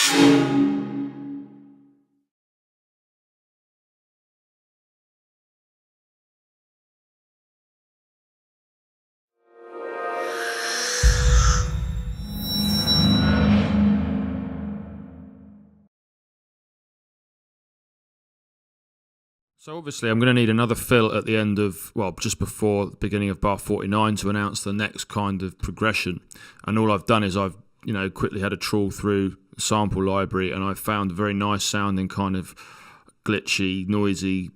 So obviously I'm going to need another fill at the end of, well, just before the beginning of bar 49 to announce the next kind of progression. And all I've done is I've, quickly had a trawl through the sample library, and I've found a very nice sounding kind of glitchy, noisy,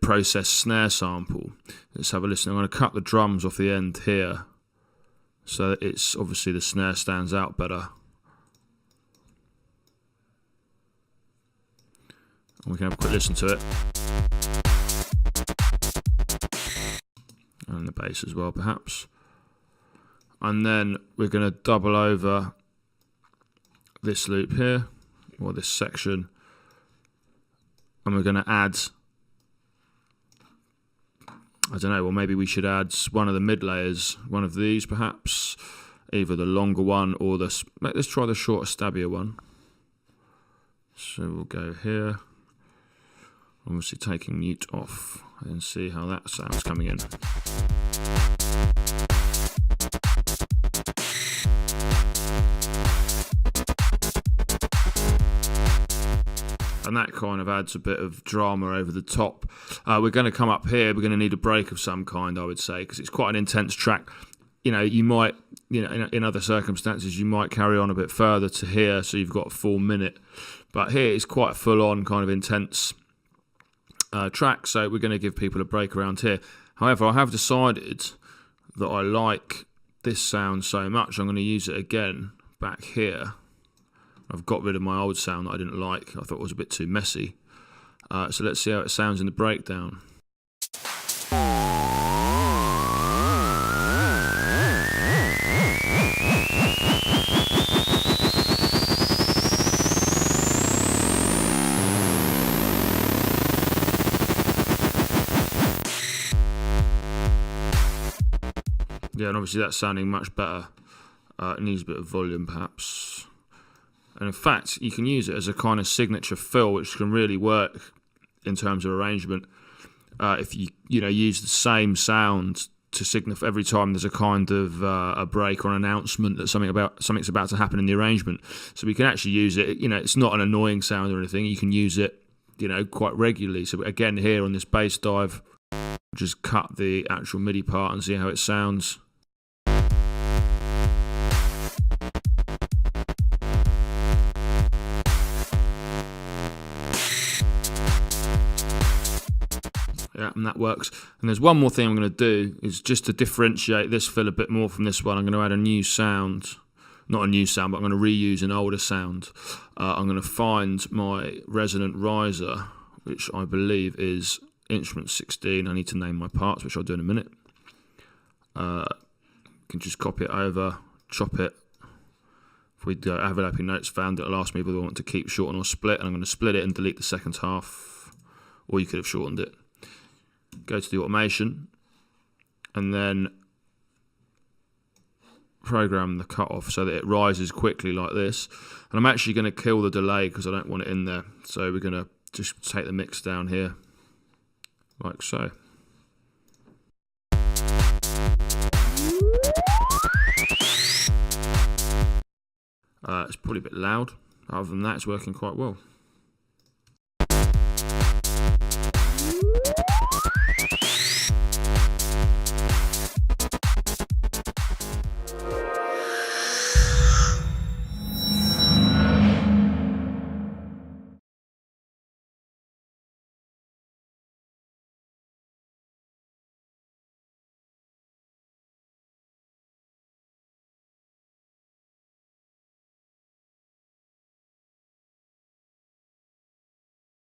processed snare sample. Let's have a listen. I'm going to cut the drums off the end here so that it's obviously the snare stands out better. And we can have a quick listen to it. And the bass as well, perhaps. And then we're going to double over this loop here, or this section, and we're going to add, I don't know, well, maybe we should add one of the mid layers, one of these perhaps, either the longer one or the, let's try the shorter, stabbier one. So we'll go here, obviously taking mute off, and see how that sounds coming in. And that kind of adds a bit of drama over the top. We're going to come up here, we're going to need a break of some kind, I would say, because it's quite an intense track. You might, in other circumstances, you might carry on a bit further to here, so you've got a full minute. But here it's quite a full-on kind of intense track, so we're going to give people a break around here. However, I have decided that I like this sound so much, I'm going to use it again back here. I've got rid of my old sound that I didn't like. I thought it was a bit too messy. So let's see how it sounds in the breakdown. Yeah, and obviously that's sounding much better. It needs a bit of volume perhaps. And in fact, you can use it as a kind of signature fill, which can really work in terms of arrangement. If you use the same sound to signify every time there's a kind of a break or an announcement that something's about to happen in the arrangement. So we can actually use it. It's not an annoying sound or anything. You can use it, quite regularly. So again, here on this bass dive, just cut the actual MIDI part and see how it sounds. Yeah, and that works. And there's one more thing I'm going to do, is just to differentiate this fill a bit more from this one. I'm going to add a new sound, not a new sound, but I'm going to reuse an older sound. I'm going to find my resonant riser, which I believe is instrument 16. I need to name my parts, which I'll do in a minute. Can just copy it over, chop it. If we go overlapping notes found, it'll ask me whether I want to keep, shorten or split, and I'm going to split it and delete the second half, or you could have shortened it. Go to the automation and then program the cutoff so that it rises quickly like this. And I'm actually going to kill the delay because I don't want it in there. So we're going to just take the mix down here like so. It's probably a bit loud. Other than that, it's working quite well.